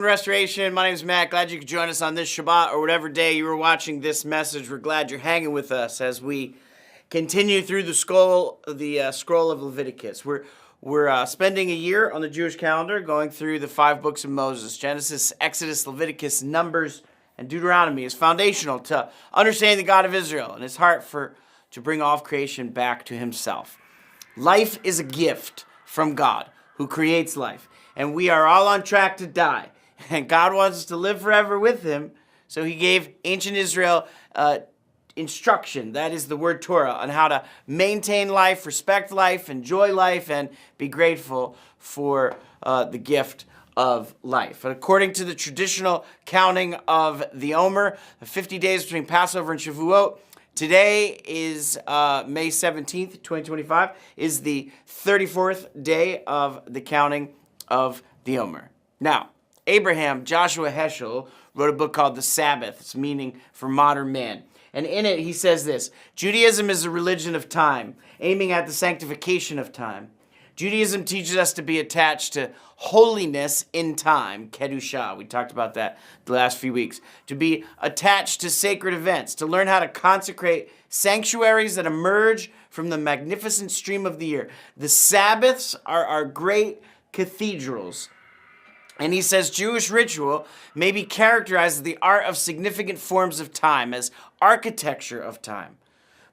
Restoration. My name is Matt. Glad you could join us on this Shabbat or whatever day you were watching this message. We're glad you're hanging with us as we continue through the scroll of Leviticus. We're spending a year on the Jewish calendar going through the 5 books of Moses. Genesis, Exodus, Leviticus, Numbers, and Deuteronomy is foundational to understanding the God of Israel and his heart to bring all of creation back to himself. Life is a gift from God who creates life, and we are all on track to die. And God wants us to live forever with him, so he gave ancient Israel instruction, that is the word Torah, on how to maintain life, respect life, enjoy life, and be grateful for the gift of life. And according to the traditional counting of the Omer, the 50 days between Passover and Shavuot, today is May 17th, 2025, is the 34th day of the counting of the Omer. Now, Abraham Joshua Heschel wrote a book called The Sabbath. It's meaning for modern man. And in it, he says this: Judaism is a religion of time, aiming at the sanctification of time. Judaism teaches us to be attached to holiness in time, Kedusha. We talked about that the last few weeks. To be attached to sacred events, to learn how to consecrate sanctuaries that emerge from the magnificent stream of the year. The Sabbaths are our great cathedrals. And he says Jewish ritual may be characterized as the art of significant forms of time, as architecture of time.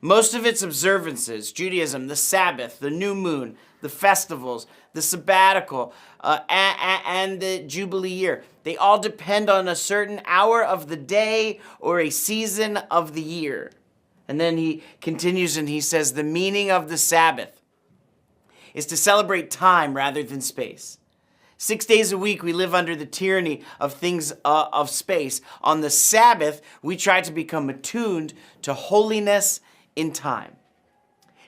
Most of its observances, Judaism, the Sabbath, the new moon, the festivals, the sabbatical, and the Jubilee year, they all depend on a certain hour of the day or a season of the year. And then he continues and he says the meaning of the Sabbath is to celebrate time rather than space. 6 days a week, we live under the tyranny of things of space. On the Sabbath, we try to become attuned to holiness in time.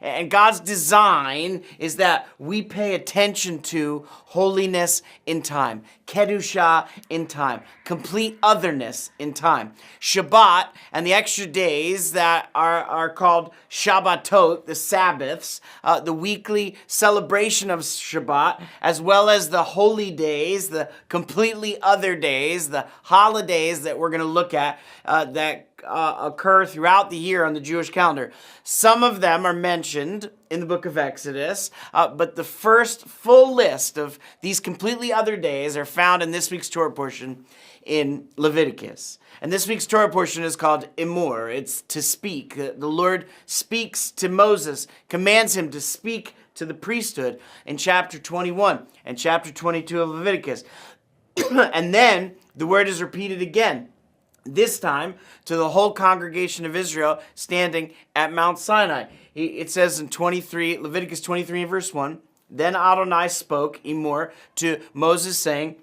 And God's design is that we pay attention to holiness in time, Kedusha in time, complete otherness in time. Shabbat and the extra days that are called Shabbatot, the Sabbaths, the weekly celebration of Shabbat, as well as the holy days, the completely other days, the holidays that we're going to look at that occur throughout the year on the Jewish calendar. Some of them are mentioned in the book of Exodus, but the first full list of these completely other days are found in this week's Torah portion in Leviticus. And this week's Torah portion is called Emor. It's to speak. The Lord speaks to Moses, commands him to speak to the priesthood in chapter 21 and chapter 22 of Leviticus. And then the word is repeated again, this time to the whole congregation of Israel standing at Mount Sinai. It says in Leviticus 23 and verse 1, then Adonai spoke, Emor, to Moses saying,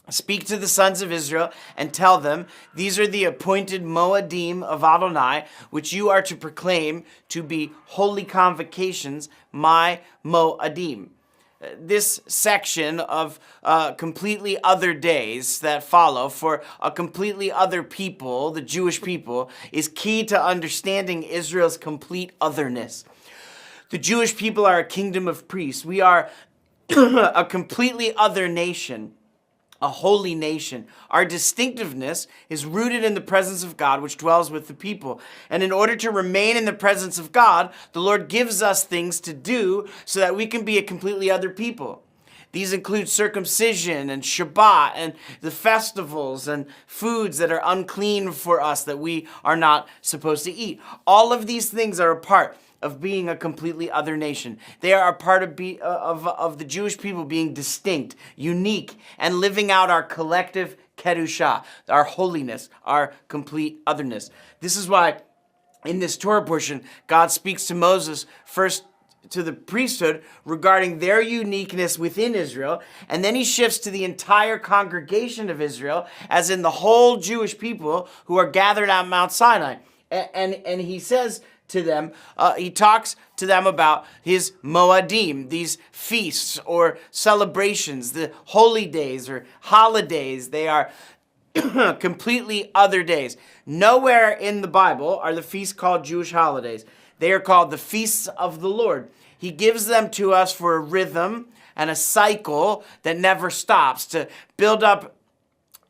speak to the sons of Israel and tell them, these are the appointed moadeim of Adonai, which you are to proclaim to be holy convocations, my moadeim. This section of completely other days that follow for a completely other people, the Jewish people, is key to understanding Israel's complete otherness. The Jewish people are a kingdom of priests. We are a completely other nation, a holy nation. Our distinctiveness is rooted in the presence of God, which dwells with the people. And in order to remain in the presence of God, the Lord gives us things to do so that we can be a completely other people. These include circumcision and Shabbat and the festivals and foods that are unclean for us that we are not supposed to eat. All of these things are a part of being a completely other nation. They are a part of the Jewish people being distinct, unique, and living out our collective Kedusha, our holiness, our complete otherness. This is why in this Torah portion, God speaks to Moses first to the priesthood regarding their uniqueness within Israel, and then he shifts to the entire congregation of Israel, as in the whole Jewish people who are gathered at Mount Sinai. And he says to them, he talks to them about his moadeim, these feasts or celebrations, the holy days or holidays. They are completely other days. Nowhere in the Bible are the feasts called Jewish holidays. They are called the feasts of the Lord. He gives them to us for a rhythm and a cycle that never stops, to build up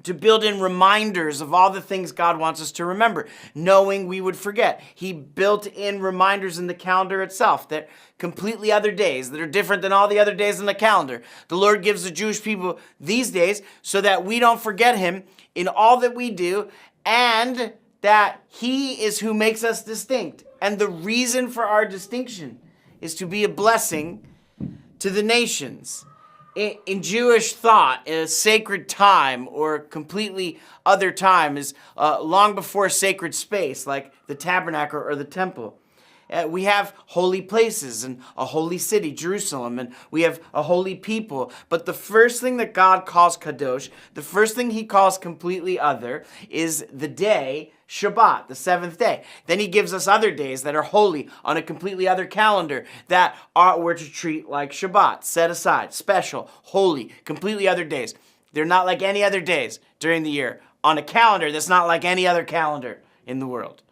to build in reminders of all the things God wants us to remember, knowing we would forget. He built in reminders in the calendar itself that completely other days that are different than all the other days in the calendar. The Lord gives the Jewish people these days so that we don't forget him in all that we do, and that he is who makes us distinct. And the reason for our distinction is to be a blessing to the nations. In Jewish thought, a sacred time or completely other time is long before sacred space, like the tabernacle or the temple. We have holy places and a holy city, Jerusalem, and we have a holy people. But the first thing that God calls kadosh, the first thing he calls completely other, is the day Shabbat, the seventh day. Then he gives us other days that are holy on a completely other calendar that we're to treat like Shabbat, set aside, special, holy, completely other days. They're not like any other days during the year on a calendar that's not like any other calendar in the world.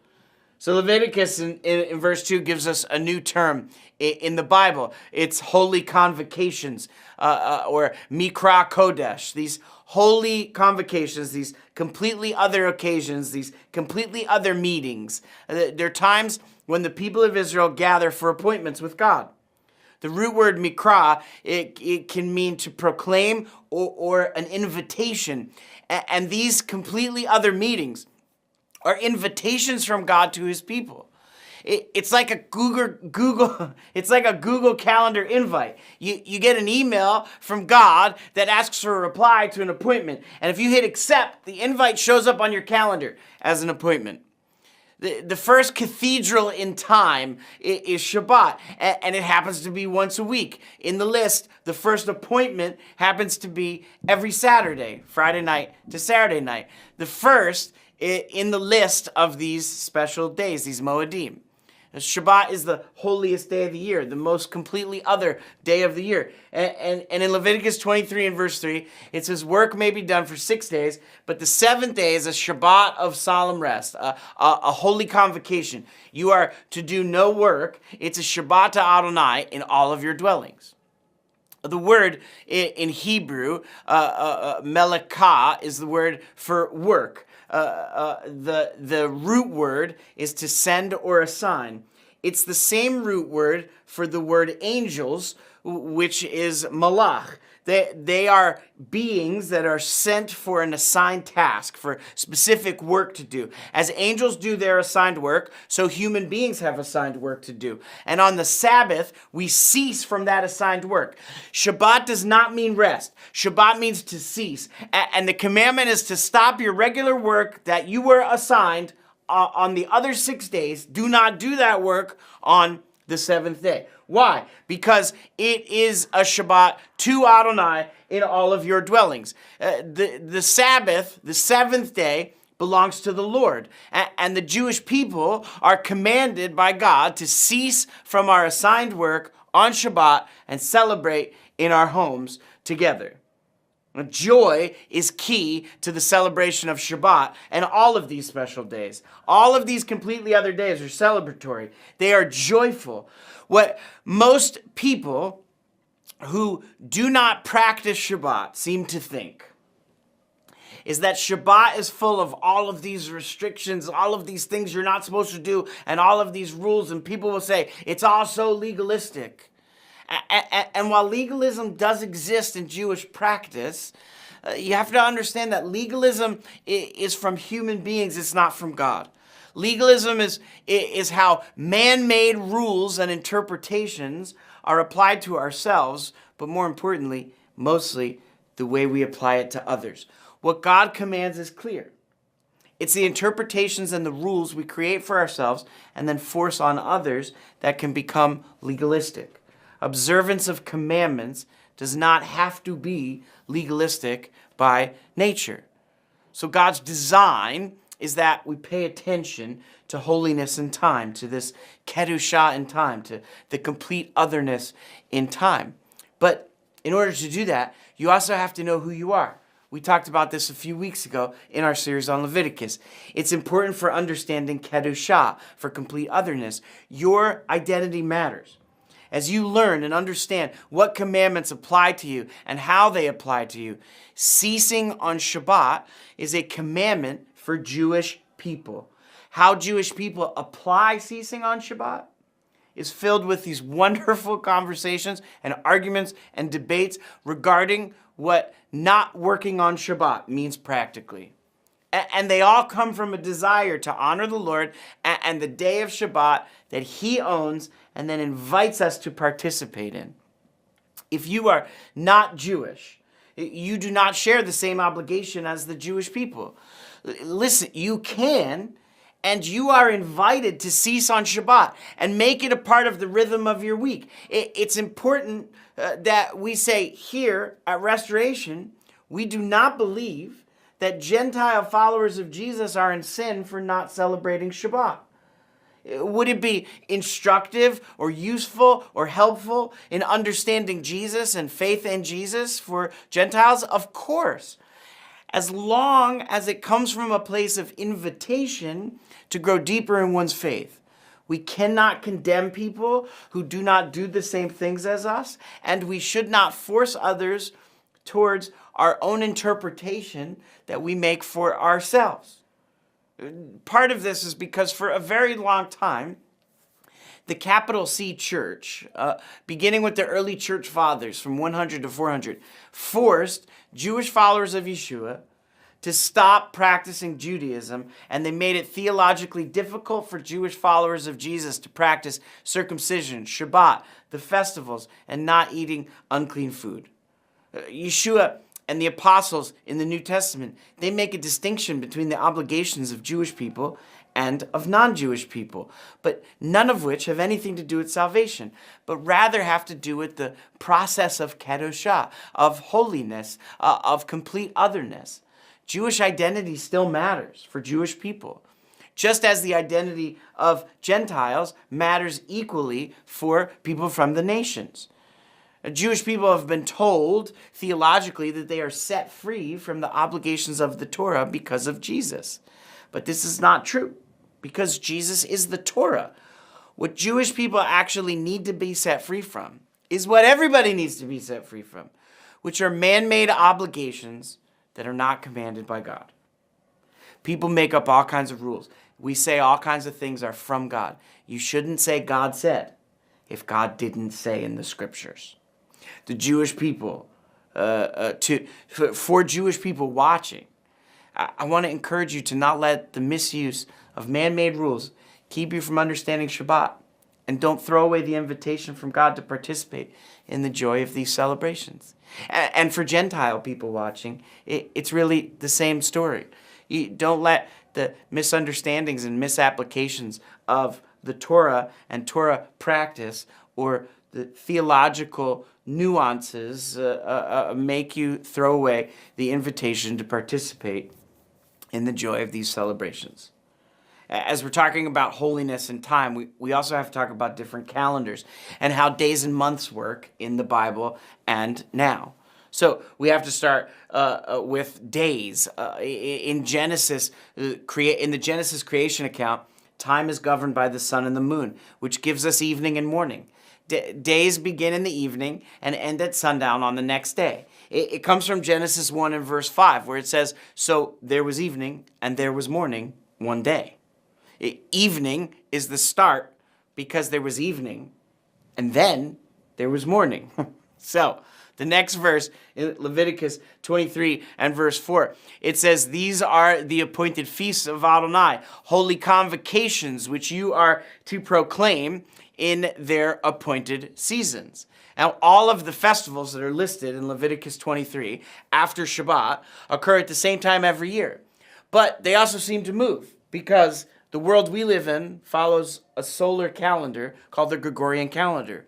So Leviticus in verse 2 gives us a new term in the Bible. It's holy convocations or mikra kodesh. These holy convocations, these completely other occasions, these completely other meetings. They're times when the people of Israel gather for appointments with God. The root word mikra, it can mean to proclaim or an invitation. And these completely other meetings are invitations from God to his people. It's like a Google it's like a Google Calendar invite. You get an email from God that asks for a reply to an appointment. And if you hit accept, the invite shows up on your calendar as an appointment. The first cathedral in time is Shabbat, and it happens to be once a week. In the list, the first appointment happens to be every Saturday, Friday night to Saturday night. The first in the list of these special days, these moadeim. Shabbat is the holiest day of the year, the most completely other day of the year. And in Leviticus 23 and verse 3, it says, work may be done for 6 days, but the seventh day is a Shabbat of solemn rest, a holy convocation. You are to do no work. It's a Shabbat to Adonai in all of your dwellings. The word in Hebrew, melekah, is the word for work. The root word is to send or assign. It's the same root word for the word angels, which is malach. They are beings that are sent for an assigned task, for specific work to do. As angels do their assigned work, so human beings have assigned work to do. And on the Sabbath, we cease from that assigned work. Shabbat does not mean rest. Shabbat means to cease. And the commandment is to stop your regular work that you were assigned on the other 6 days. Do not do that work on the seventh day. Why? Because it is a Shabbat to Adonai in all of your dwellings. The Sabbath, the seventh day, belongs to the Lord. And the Jewish people are commanded by God to cease from our assigned work on Shabbat and celebrate in our homes together. Joy is key to the celebration of Shabbat and all of these special days. All of these completely other days are celebratory. They are joyful. What most people who do not practice Shabbat seem to think is that Shabbat is full of all of these restrictions, all of these things you're not supposed to do, and all of these rules, and people will say, it's all so legalistic. And while legalism does exist in Jewish practice, you have to understand that legalism is from human beings, it's not from God. Legalism is how man-made rules and interpretations are applied to ourselves, but more importantly, mostly the way we apply it to others. What God commands is clear. It's the interpretations and the rules we create for ourselves and then force on others that can become legalistic. Observance of commandments does not have to be legalistic by nature. So God's design is that we pay attention to holiness in time, to this kedushah in time, to the complete otherness in time. But in order to do that, you also have to know who you are. We talked about this a few weeks ago in our series on Leviticus. It's important for understanding kedushah, for complete otherness. Your identity matters. as you learn and understand what commandments apply to you and how they apply to you, ceasing on Shabbat is a commandment for Jewish people. How Jewish people apply ceasing on Shabbat is filled with these wonderful conversations and arguments and debates regarding what not working on Shabbat means practically. And they all come from a desire to honor the Lord and the day of Shabbat that He owns and then invites us to participate in. If you are not Jewish, you do not share the same obligation as the Jewish people. Listen, you can, and you are invited to cease on Shabbat and make it a part of the rhythm of your week. It's important that we say here at Restoration, we do not believe that Gentile followers of Jesus are in sin for not celebrating Shabbat. Would it be instructive or useful or helpful in understanding Jesus and faith in Jesus for Gentiles? Of course. As long as it comes from a place of invitation to grow deeper in one's faith. We cannot condemn people who do not do the same things as us, and we should not force others towards our own interpretation that we make for ourselves. Part of this is because for a very long time, the capital C church, beginning with the early church fathers from 100 to 400, forced Jewish followers of Yeshua to stop practicing Judaism, and they made it theologically difficult for Jewish followers of Jesus to practice circumcision, Shabbat, the festivals, and not eating unclean food. Yeshua and the apostles in the New Testament, they make a distinction between the obligations of Jewish people and of non-Jewish people, but none of which have anything to do with salvation, but rather have to do with the process of kedoshah, of holiness, of complete otherness. Jewish identity still matters for Jewish people, just as the identity of Gentiles matters equally for people from the nations. Jewish people have been told theologically that they are set free from the obligations of the Torah because of Jesus. But this is not true, because Jesus is the Torah. What Jewish people actually need to be set free from is what everybody needs to be set free from, which are man-made obligations that are not commanded by God. People make up all kinds of rules. We say all kinds of things are from God. You shouldn't say God said if God didn't say in the scriptures. The Jewish people, for Jewish people watching, I want to encourage you to not let the misuse of man-made rules keep you from understanding Shabbat. And don't throw away the invitation from God to participate in the joy of these celebrations. And for Gentile people watching, it's really the same story. You don't let the misunderstandings and misapplications of the Torah and Torah practice or the theological nuances make you throw away the invitation to participate in the joy of these celebrations. As we're talking about holiness and time, we also have to talk about different calendars and how days and months work in the Bible and now. So we have to start with days. In Genesis, in the Genesis creation account, time is governed by the sun and the moon, which gives us evening and morning. Days begin in the evening and end at sundown on the next day. It comes from Genesis 1 and verse 5, where it says, "So there was evening and there was morning one day." Evening is the start because there was evening and then there was morning. So the next verse in Leviticus 23 and verse 4, it says, "These are the appointed feasts of Adonai, holy convocations, which you are to proclaim in their appointed seasons." Now, all of the festivals that are listed in Leviticus 23 after Shabbat occur at the same time every year. But they also seem to move because the world we live in follows a solar calendar called the Gregorian calendar.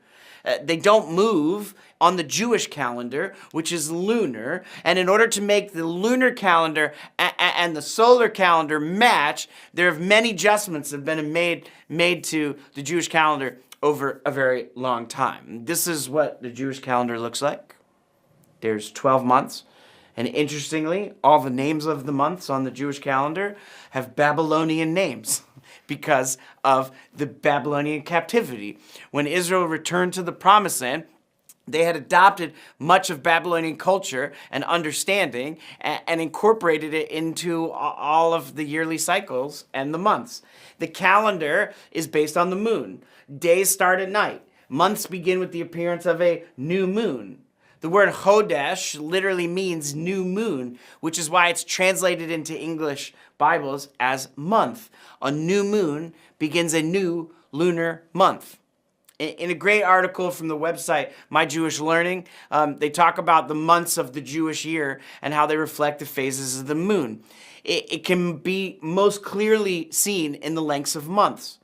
They don't move on the Jewish calendar, which is lunar. And in order to make the lunar calendar and the solar calendar match, there have many adjustments that have been made to the Jewish calendar over a very long time. This is what the Jewish calendar looks like. There's 12 months. And interestingly, all the names of the months on the Jewish calendar have Babylonian names. because of the Babylonian captivity. When Israel returned to the Promised Land, they had adopted much of Babylonian culture and understanding and incorporated it into all of the yearly cycles and the months. The calendar is based on the moon. Days start at night. Months begin with the appearance of a new moon. The word Chodesh literally means new moon, which is why it's translated into English Bibles as month. A new moon begins a new lunar month. In a great article from the website My Jewish Learning, they talk about the months of the Jewish year and how they reflect the phases of the moon. It can be most clearly seen in the lengths of months.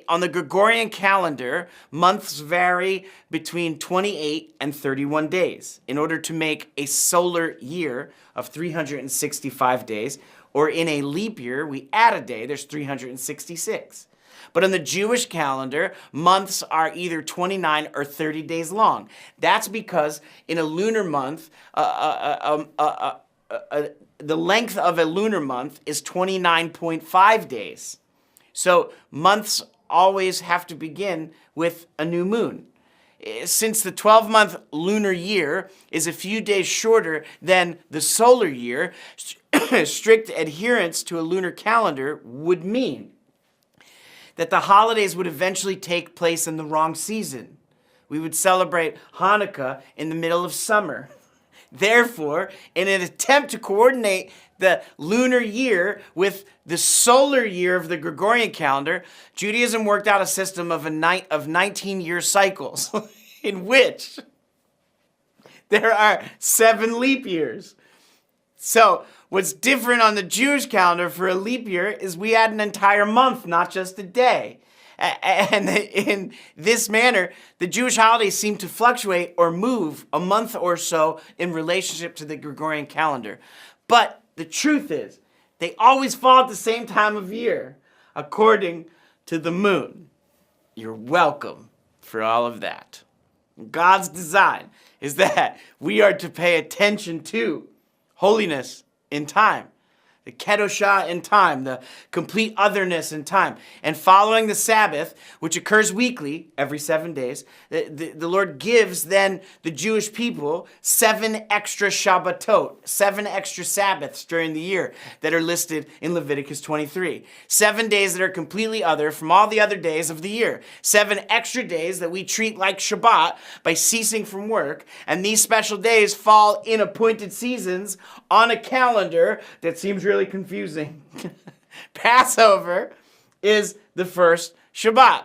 On the Gregorian calendar, months vary between 28 and 31 days. In order to make a solar year of 365 days, or in a leap year, we add a day, there's 366. But on the Jewish calendar, months are either 29 or 30 days long. That's because in a lunar month, the length of a lunar month is 29.5 days. So months always have to begin with a new moon. Since the 12-month lunar year is a few days shorter than the solar year, strict adherence to a lunar calendar would mean that the holidays would eventually take place in the wrong season. We would celebrate Hanukkah in the middle of summer. Therefore, in an attempt to coordinate the lunar year with the solar year of the Gregorian calendar, Judaism worked out a system of 19-year cycles in which there are 7 leap years. So what's different on the Jewish calendar for a leap year is we add an entire month, not just a day. And in this manner, the Jewish holidays seem to fluctuate or move a month or so in relationship to the Gregorian calendar. But the truth is, they always fall at the same time of year, according to the moon. You're welcome for all of that. God's design is that we are to pay attention to holiness in time, the kedoshah in time, the complete otherness in time. And following the Sabbath, which occurs weekly, every 7 days, the Lord gives then the Jewish people 7 extra Shabbatot, 7 extra Sabbaths during the year that are listed in Leviticus 23. 7 days that are completely other from all the other days of the year. 7 extra days that we treat like Shabbat by ceasing from work. And these special days fall in appointed seasons on a calendar that seems really confusing. Passover is the first Shabbat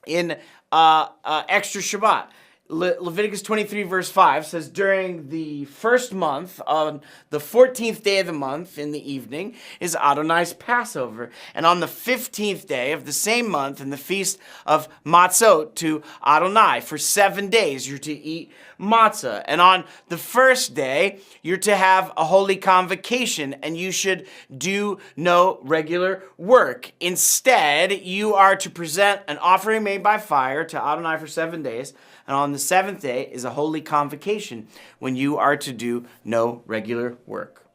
in extra Shabbat. Leviticus 23 verse 5 says, during the first month, on the 14th day of the month in the evening, is Adonai's Passover. And on the 15th day of the same month, in the feast of Matzot to Adonai, for 7 days you're to eat matzah. And on the first day, you're to have a holy convocation, and you should do no regular work. Instead, you are to present an offering made by fire to Adonai for 7 days. And on the 7th day is a holy convocation when you are to do no regular work.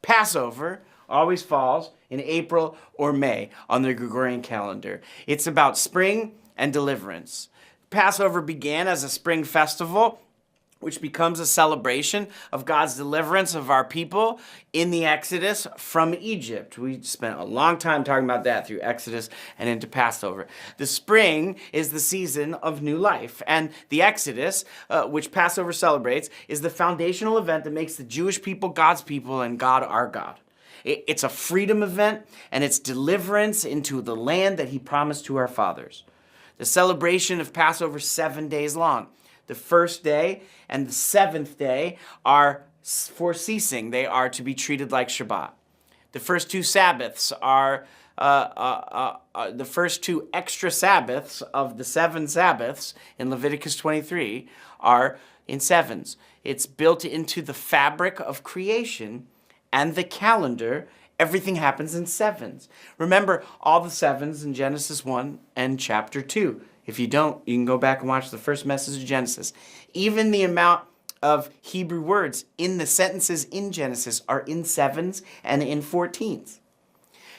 Passover always falls in April or May on the Gregorian calendar. It's about spring and deliverance. Passover began as a spring festival, which becomes a celebration of God's deliverance of our people in the Exodus from Egypt. We spent a long time talking about that through Exodus and into Passover. The spring is the season of new life, and the Exodus, which Passover celebrates, is the foundational event that makes the Jewish people God's people and God our God. It's a freedom event, and it's deliverance into the land that he promised to our fathers. The celebration of Passover is 7 days long. The first day and the 7th day are for ceasing. They are to be treated like Shabbat. The first 2 Sabbaths are the first 2 extra Sabbaths of the 7 Sabbaths in Leviticus 23 are in sevens. It's built into the fabric of creation and the calendar. Everything happens in sevens. Remember all the sevens in Genesis 1 and chapter 2. If you don't, you can go back and watch the first message of Genesis. Even the amount of Hebrew words in the sentences in Genesis are in sevens and in 14s.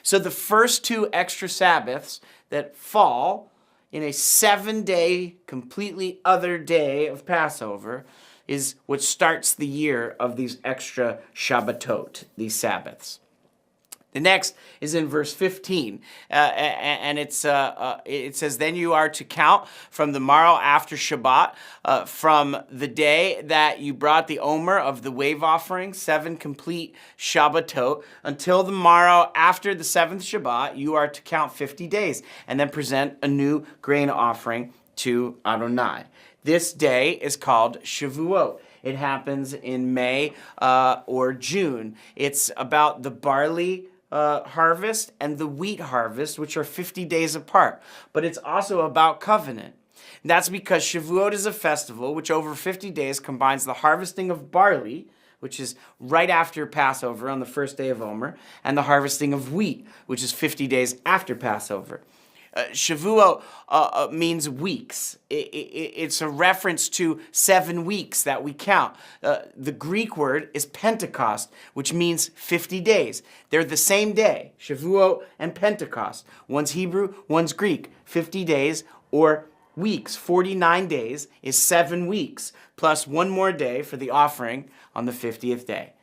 So the first 2 extra Sabbaths that fall in a 7-day, completely other day of Passover is what starts the year of these extra Shabbatot, these Sabbaths. The next is in verse 15, and it says, "Then you are to count from the morrow after Shabbat, from the day that you brought the omer of the wave offering, 7 complete Shabbatot, until the morrow after the 7th Shabbat, you are to count 50 days, and then present a new grain offering to Adonai." This day is called Shavuot. It happens in May or June. It's about the barley harvest and the wheat harvest, which are 50 days apart. But it's also about covenant. And that's because Shavuot is a festival which over 50 days combines the harvesting of barley, which is right after Passover on the first day of Omer, and the harvesting of wheat, which is 50 days after Passover. Shavuot means weeks. It's a reference to 7 weeks that we count. The Greek word is Pentecost, which means 50 days. They're the same day, Shavuot and Pentecost. One's Hebrew, one's Greek. 50 days or weeks. 49 days is 7 weeks, plus 1 more day for the offering on the 50th day.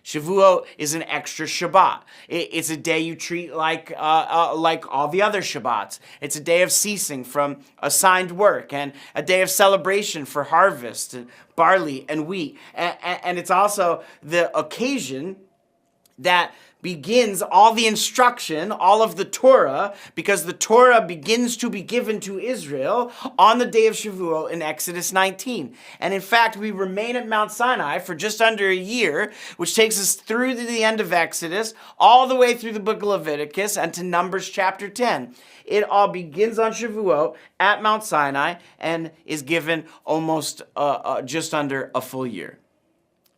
Shavuot is an extra Shabbat. It's a day you treat like all the other Shabbats. It's a day of ceasing from assigned work and a day of celebration for harvest, and barley and wheat. And it's also the occasion that begins all the instruction, all of the Torah, because the Torah begins to be given to Israel on the day of Shavuot in Exodus 19. And in fact, we remain at Mount Sinai for just under a year, which takes us through to the end of Exodus, all the way through the book of Leviticus and to Numbers chapter 10. It all begins on Shavuot at Mount Sinai and is given almost just under a full year.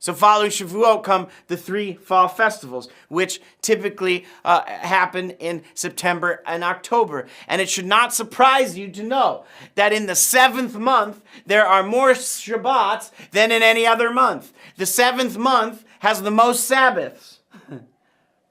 So following Shavuot come the 3 fall festivals, which typically happen in September and October. And it should not surprise you to know that in the 7th month, there are more Shabbats than in any other month. The 7th month has the most Sabbaths.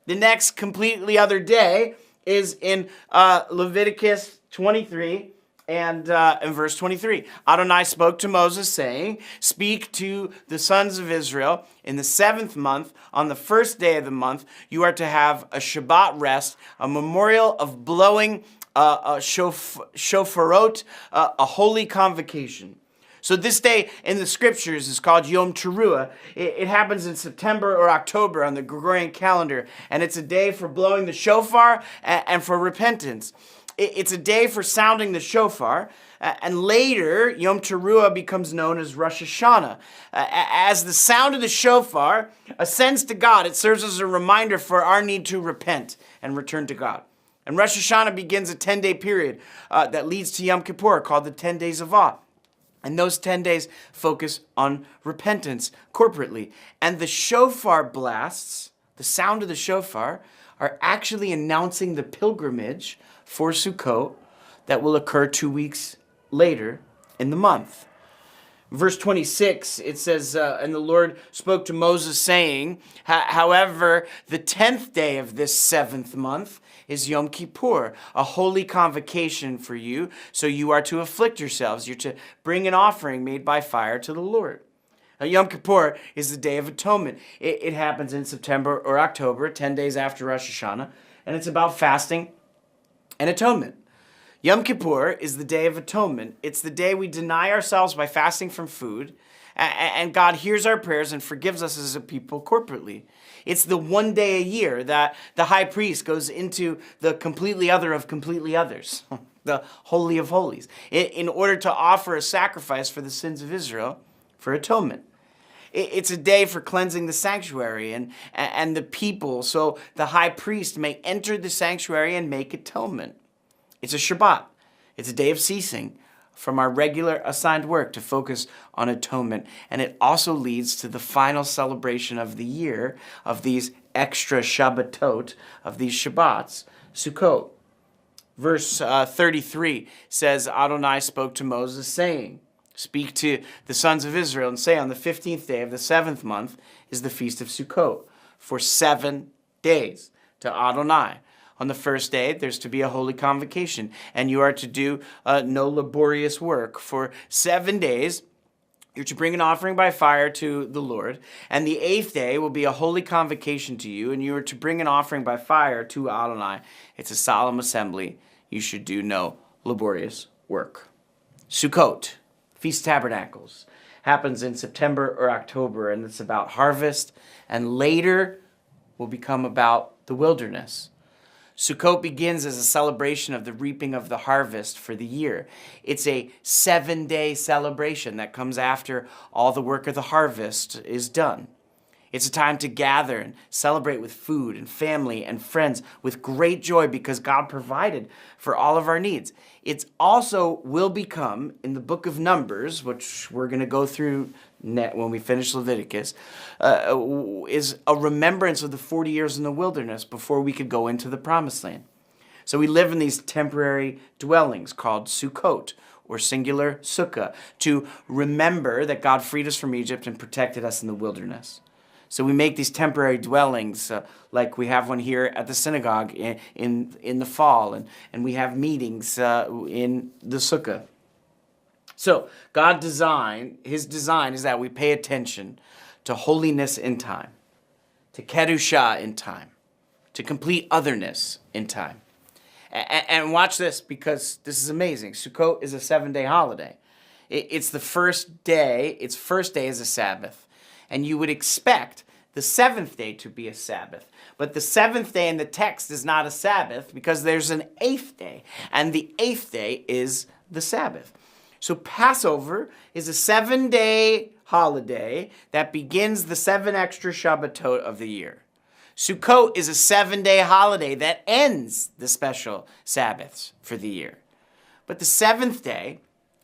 The next completely other day is in Leviticus 23. And in verse 23, Adonai spoke to Moses, saying, "Speak to the sons of Israel in the 7th month, on the first day of the month, you are to have a Shabbat rest, a memorial of blowing shofarot, a holy convocation." So this day in the scriptures is called Yom Teruah. It happens in September or October on the Gregorian calendar, and it's a day for blowing the shofar and for repentance. It's a day for sounding the shofar, and later Yom Teruah becomes known as Rosh Hashanah. As the sound of the shofar ascends to God, it serves as a reminder for our need to repent and return to God. And Rosh Hashanah begins a 10-day period that leads to Yom Kippur, called the 10 Days of Awe. And those 10 days focus on repentance corporately. And the shofar blasts, the sound of the shofar, are actually announcing the pilgrimage for Sukkot that will occur 2 weeks later in the month. Verse 26, it says, "And the Lord spoke to Moses, saying, however, the 10th day of this 7th month is Yom Kippur, a holy convocation for you. So you are to afflict yourselves. You're to bring an offering made by fire to the Lord." Now, Yom Kippur is the Day of Atonement. It happens in September or October, 10 days after Rosh Hashanah, and it's about fasting and atonement. Yom Kippur is the Day of Atonement. It's the day we deny ourselves by fasting from food, and God hears our prayers and forgives us as a people corporately. It's the one day a year that the high priest goes into the completely other of completely others, the Holy of Holies, in order to offer a sacrifice for the sins of Israel for atonement. It's a day for cleansing the sanctuary and the people, so the high priest may enter the sanctuary and make atonement. It's a Shabbat. It's a day of ceasing from our regular assigned work to focus on atonement. And it also leads to the final celebration of the year of these extra Shabbatot, of these Shabbats, Sukkot. Verse 33 says, Adonai spoke to Moses, saying, "Speak to the sons of Israel and say, on the 15th day of the 7th month is the feast of Sukkot, for 7 days to Adonai. On the first day, there's to be a holy convocation, and you are to do no laborious work. For 7 days, you're to bring an offering by fire to the Lord, and the 8th day will be a holy convocation to you, and you are to bring an offering by fire to Adonai. It's a solemn assembly. You should do no laborious work. Sukkot, Feast of Tabernacles, happens in September or October, and it's about harvest, and later will become about the wilderness. Sukkot begins as a celebration of the reaping of the harvest for the year. It's a 7-day celebration that comes after all the work of the harvest is done. It's a time to gather and celebrate with food and family and friends with great joy because God provided for all of our needs. It also will become, in the book of Numbers, which we're going to go through when we finish Leviticus, is a remembrance of the 40 years in the wilderness before we could go into the promised land. So we live in these temporary dwellings called Sukkot, or singular sukkah, to remember that God freed us from Egypt and protected us in the wilderness. So we make these temporary dwellings, like we have one here at the synagogue in the fall, and we have meetings in the sukkah. So His design is that we pay attention to holiness in time, to kedushah in time, to complete otherness in time. And watch this, because this is amazing. Sukkot is a 7-day holiday. It's the first day, its first day is a Sabbath. And you would expect the 7th day to be a Sabbath. But the 7th day in the text is not a Sabbath because there's an 8th day. And the 8th day is the Sabbath. So Passover is a 7-day holiday that begins the 7 extra Shabbatot of the year. Sukkot is a 7-day holiday that ends the special Sabbaths for the year. But the 7th day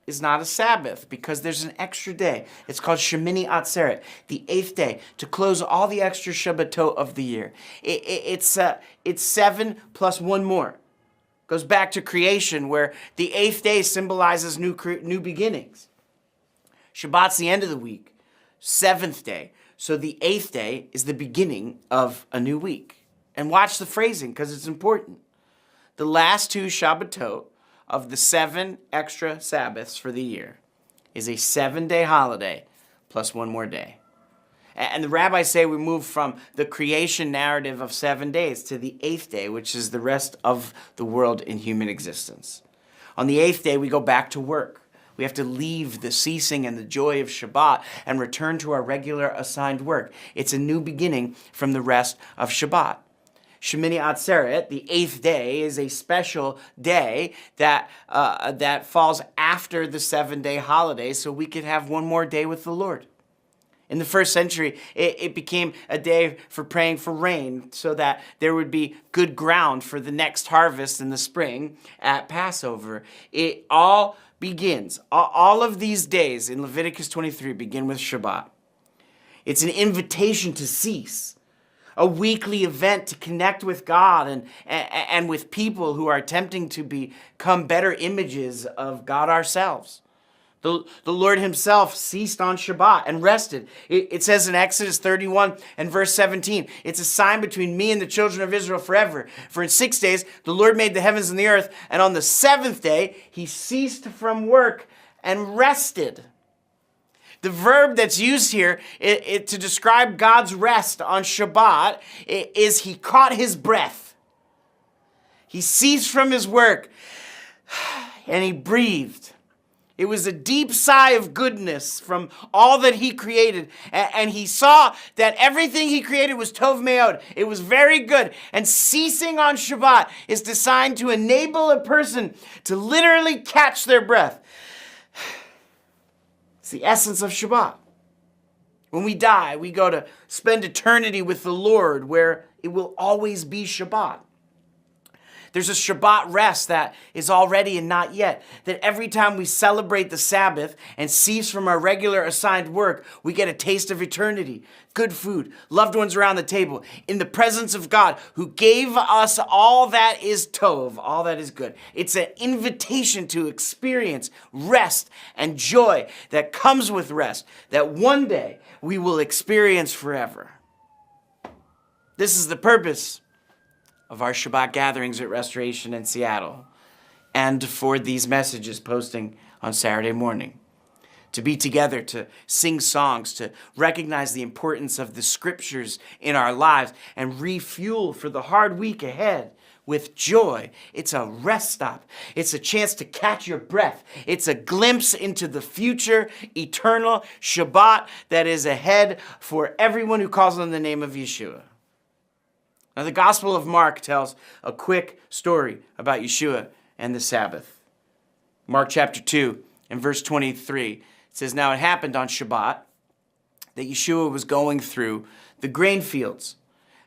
is not a Sabbath because there's an extra day. It's called Shemini Atzeret, the 8th day, to close all the extra Shabbatot of the year. It's 7 plus one more. Goes back to creation, where the 8th day symbolizes new beginnings. Shabbat's the end of the week, 7th day. So the 8th day is the beginning of a new week. And watch the phrasing, because it's important. The last 2 Shabbatot of the 7 extra Sabbaths for the year is a 7-day holiday plus one more day. And the rabbis say we move from the creation narrative of 7 days to the 8th day, which is the rest of the world in human existence. On the 8th day, we go back to work. We have to leave the ceasing and the joy of Shabbat and return to our regular assigned work. It's a new beginning from the rest of Shabbat. Shemini Atzeret, the 8th day, is a special day that falls after the 7-day holiday, so we could have one more day with the Lord. In the first century, it became a day for praying for rain so that there would be good ground for the next harvest in the spring at Passover. It all begins. All of these days in Leviticus 23 begin with Shabbat. It's an invitation to cease, a weekly event to connect with God and with people who are attempting to become better images of God ourselves. The Lord himself ceased on Shabbat and rested. It says in Exodus 31 and verse 17, it's a sign between me and the children of Israel forever. For in 6 days the Lord made the heavens and the earth, and on the 7th day he ceased from work and rested. The verb that's used here to describe God's rest on Shabbat is he caught his breath. He ceased from his work and he breathed. It was a deep sigh of goodness from all that he created. And he saw that everything he created was tov meod. It was very good. And ceasing on Shabbat is designed to enable a person to literally catch their breath. It's the essence of Shabbat. When we die, we go to spend eternity with the Lord, where it will always be Shabbat. There's a Shabbat rest that is already and not yet. That every time we celebrate the Sabbath and cease from our regular assigned work, we get a taste of eternity. Good food, loved ones around the table, in the presence of God who gave us all that is tov, all that is good. It's an invitation to experience rest and joy that comes with rest, that one day we will experience forever. This is the purpose of our Shabbat gatherings at Restoration in Seattle, and for these messages posting on Saturday morning. To be together, to sing songs, to recognize the importance of the scriptures in our lives, and refuel for the hard week ahead with joy. It's a rest stop. It's a chance to catch your breath. It's a glimpse into the future, eternal Shabbat that is ahead for everyone who calls on the name of Yeshua. Now, the Gospel of Mark tells a quick story about Yeshua and the Sabbath. Mark chapter 2 and verse 23, it says, "Now it happened on Shabbat that Yeshua was going through the grain fields,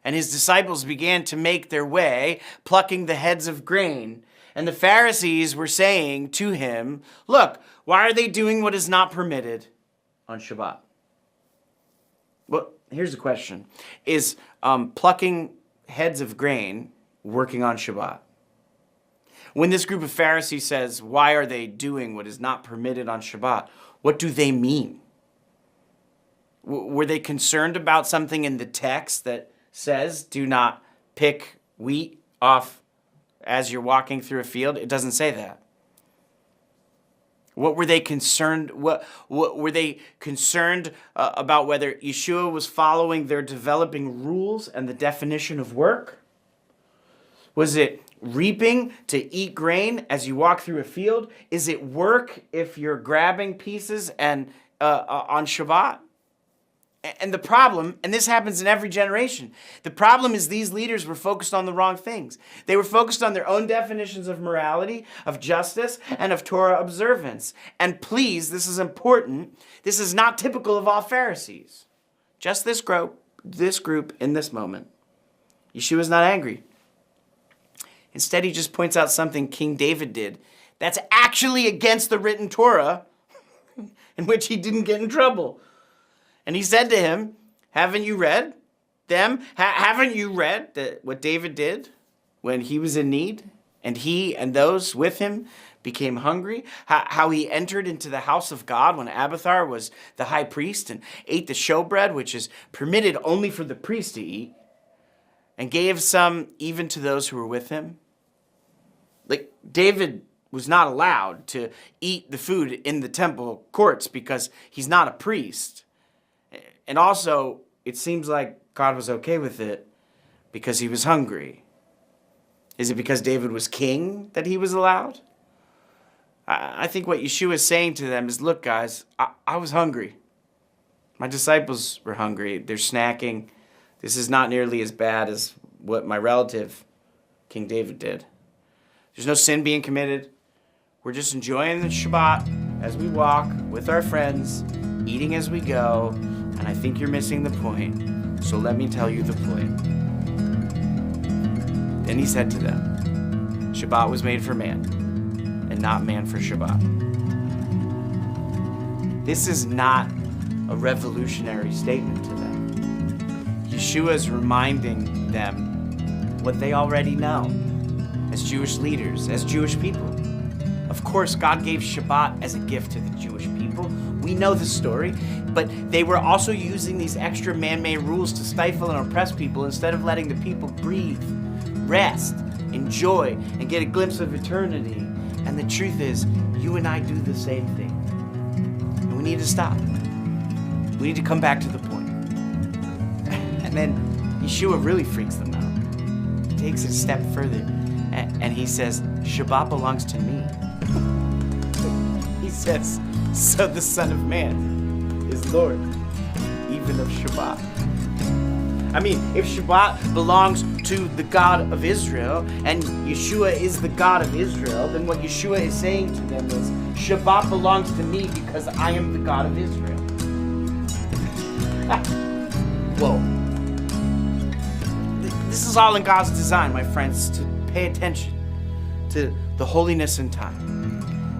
and his disciples began to make their way, plucking the heads of grain. And the Pharisees were saying to him, 'Look, why are they doing what is not permitted on Shabbat?'" Well, here's the question. Is plucking heads of grain working on Shabbat? When this group of Pharisees says, "Why are they doing what is not permitted on Shabbat?" what do they mean? Were they concerned about something in the text that says, "Do not pick wheat off as you're walking through a field"? It doesn't say that. What were they concerned? What were they concerned about? Whether Yeshua was following their developing rules and the definition of work? Was it reaping to eat grain as you walk through a field? Is it work if you're grabbing pieces and on Shabbat? And the problem, and this happens in every generation, the problem is these leaders were focused on the wrong things. They were focused on their own definitions of morality, of justice, and of Torah observance. And please, this is important, this is not typical of all Pharisees. Just this group in this moment. Yeshua is not angry. Instead, he just points out something King David did that's actually against the written Torah, in which he didn't get in trouble. And he said to him, "Haven't you read them? Haven't you read what David did when he was in need and he and those with him became hungry? How he entered into the house of God when Abiathar was the high priest and ate the showbread, which is permitted only for the priest to eat, and gave some even to those who were with him?" Like, David was not allowed to eat the food in the temple courts because he's not a priest. And also, it seems like God was okay with it because he was hungry. Is it because David was king that he was allowed? I think what Yeshua is saying to them is, look, guys, I was hungry. My disciples were hungry. They're snacking. This is not nearly as bad as what my relative, King David, did. There's no sin being committed. We're just enjoying the Shabbat as we walk with our friends, eating as we go. And I think you're missing the point, so let me tell you the point. Then he said to them, "Shabbat was made for man, and not man for Shabbat." This is not a revolutionary statement to them. Yeshua is reminding them what they already know as Jewish leaders, as Jewish people. Of course, God gave Shabbat as a gift to the Jewish people. We know the story, but they were also using these extra man-made rules to stifle and oppress people instead of letting the people breathe, rest, enjoy, and get a glimpse of eternity. And the truth is, you and I do the same thing. And we need to stop. We need to come back to the point. And then Yeshua really freaks them out. He takes it a step further, and he says, "Shabbat belongs to me." He says, "So the Son of Man is Lord, even of Shabbat." I mean, if Shabbat belongs to the God of Israel, and Yeshua is the God of Israel, then what Yeshua is saying to them is, Shabbat belongs to me because I am the God of Israel. Whoa. This is all in God's design, my friends, to pay attention to the holiness in time.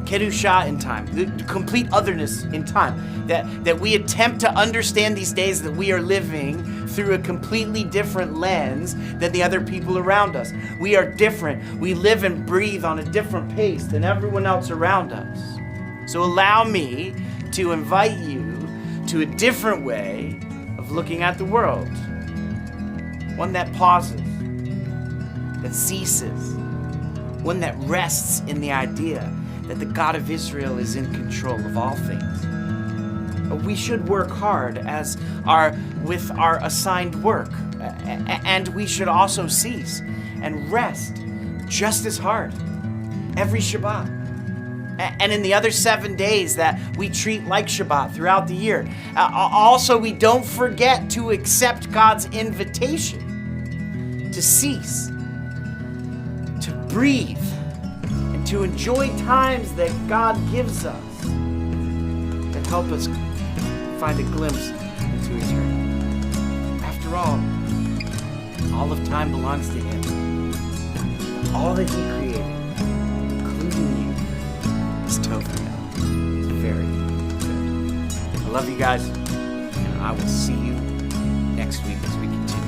Kedusha in time, the complete otherness in time, that we attempt to understand these days that we are living through a completely different lens than the other people around us. We are different. We live and breathe on a different pace than everyone else around us. So allow me to invite you to a different way of looking at the world. One that pauses, that ceases, one that rests in the idea that the God of Israel is in control of all things. We should work hard with our assigned work, and we should also cease and rest just as hard every Shabbat. And in the other 7 days that we treat like Shabbat throughout the year. Also, we don't forget to accept God's invitation to cease, to breathe, and to enjoy times that God gives us that help us find a glimpse into eternity. After all of time belongs to Him. All that He created, including you, is totally God. It's very good. I love you guys, and I will see you next week as we continue.